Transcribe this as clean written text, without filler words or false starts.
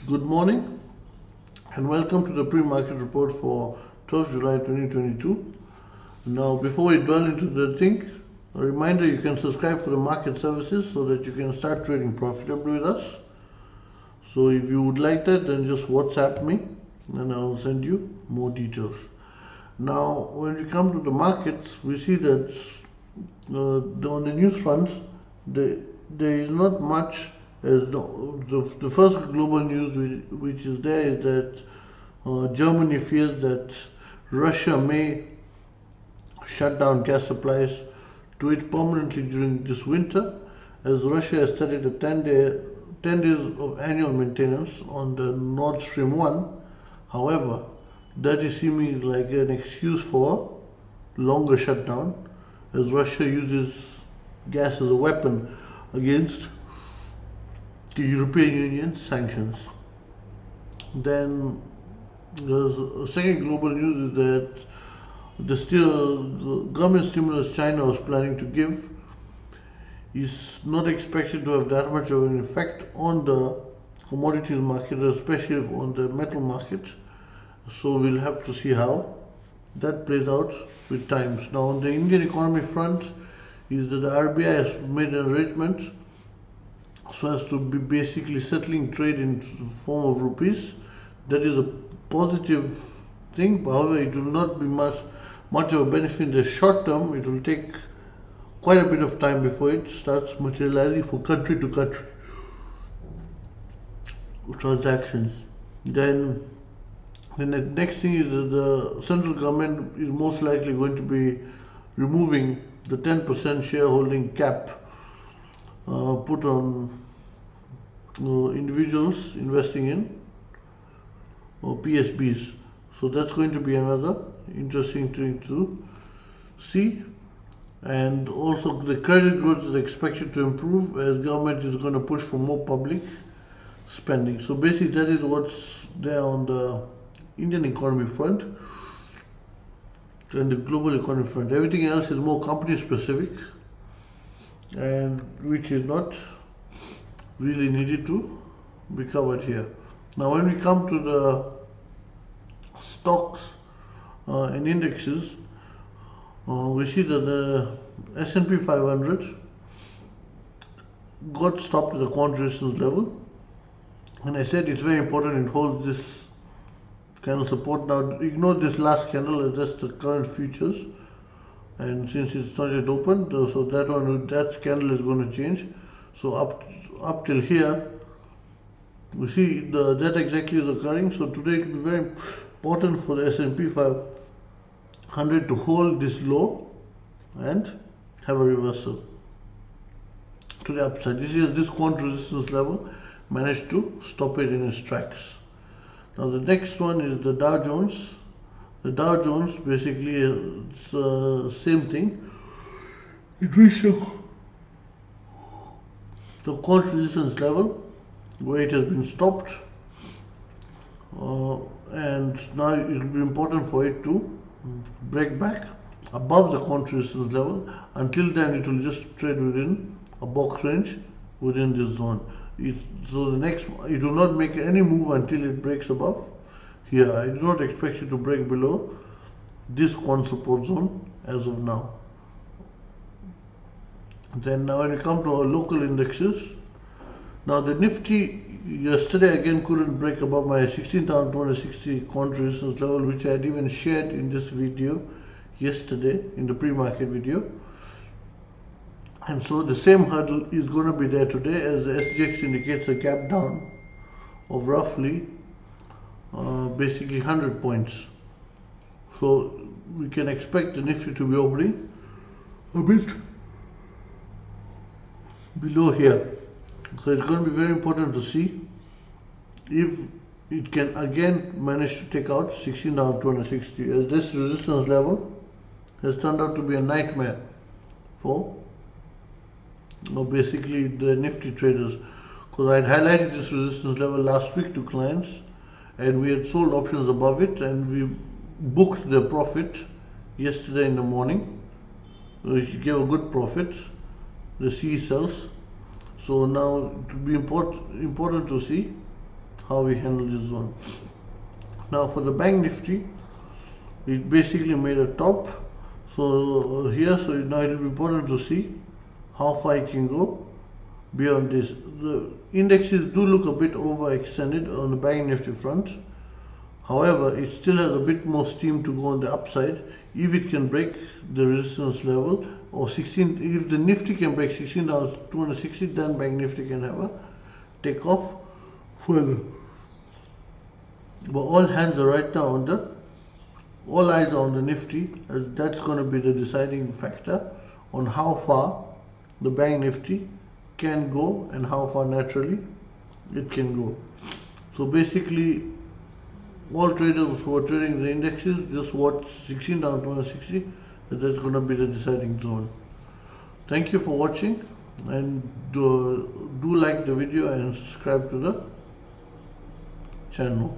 Good morning and welcome to the pre-market report for 12th July 2022. Now, before we dwell into the thing, a reminder, you can subscribe for the market services so that you can start trading profitably with us. So if you would like that, then just WhatsApp me and I'll send you more details. Now, when we come to the markets, we see that on the news front, there is not much. As the first global news which is there is that Germany fears that Russia may shut down gas supplies to it permanently during this winter, as Russia has started a 10 days of annual maintenance on the Nord Stream 1. However, that is seeming like an excuse for longer shutdown, as Russia uses gas as a weapon against the European Union sanctions. Then the second global news is that the government stimulus China was planning to give is not expected to have that much of an effect on the commodities market, especially on the metal market. So we'll have to see how that plays out with times. Now, on the Indian economy front, is that the RBI has made an arrangement so as to be basically settling trade in the form of rupees. That is a positive thing. However, it will not be much of a benefit in the short term. It will take quite a bit of time before it starts materializing for country to country transactions. Then the next thing is that the central government is most likely going to be removing the 10% shareholding cap put on individuals investing in PSBs. So that's going to be another interesting thing to see. And also the credit growth is expected to improve as government is going to push for more public spending. So basically that is what's there on the Indian economy front and the global economy front. Everything else is more company specific, and which is not really needed to be covered here. Now, when we come to the stocks and indexes, we see that the S&P 500 got stopped at the quant resistance level, and I said it's very important it holds this candle support. Now, ignore this last candle, that's the current futures, and since it's not yet opened, so that candle is going to change. So up till here, we see that exactly is occurring. So today it will be very important for the S&P 500 to hold this low and have a reversal to the upside. This quant resistance level managed to stop it in its tracks. Now the next one is the Dow Jones. The Dow Jones basically is the same thing. It reached the quant resistance level where it has been stopped, and now it will be important for it to break back above the quant resistance level. Until then, it will just trade within a box range within this zone. It will not make any move until it breaks above here. I do not expect it to break below this quant support zone as of now. Then now when we come to our local indexes, now the Nifty yesterday again couldn't break above my 16,260 quant resistance level, which I had even shared in this video yesterday in the pre-market video. And so the same hurdle is going to be there today, as the SGX indicates a gap down of roughly basically 100 points. So we can expect the Nifty to be opening a bit below here. So it's going to be very important to see if it can again manage to take out 16,260, as this resistance level has turned out to be a nightmare for basically the Nifty traders, because I had highlighted this resistance level last week to clients and we had sold options above it, and we booked the profit yesterday in the morning, which gave a good profit, the C cells. So now it will be important to see how we handle this zone. Now for the Bank Nifty, it basically made a top. So here, so now it will be important to see how far it can go beyond this. The indexes do look a bit overextended on the Bank Nifty front. However, it still has a bit more steam to go on the upside if it can break the resistance level or 16. If the Nifty can break 16,260, then Bank Nifty can have a takeoff further. But all hands are right now on all eyes are on the Nifty, as that's going to be the deciding factor on how far the Bank Nifty can go and how far naturally it can go. So basically, all traders who are trading the indexes just watch 16,260, as that's going to be the deciding zone. Thank you for watching, and do like the video and subscribe to the channel.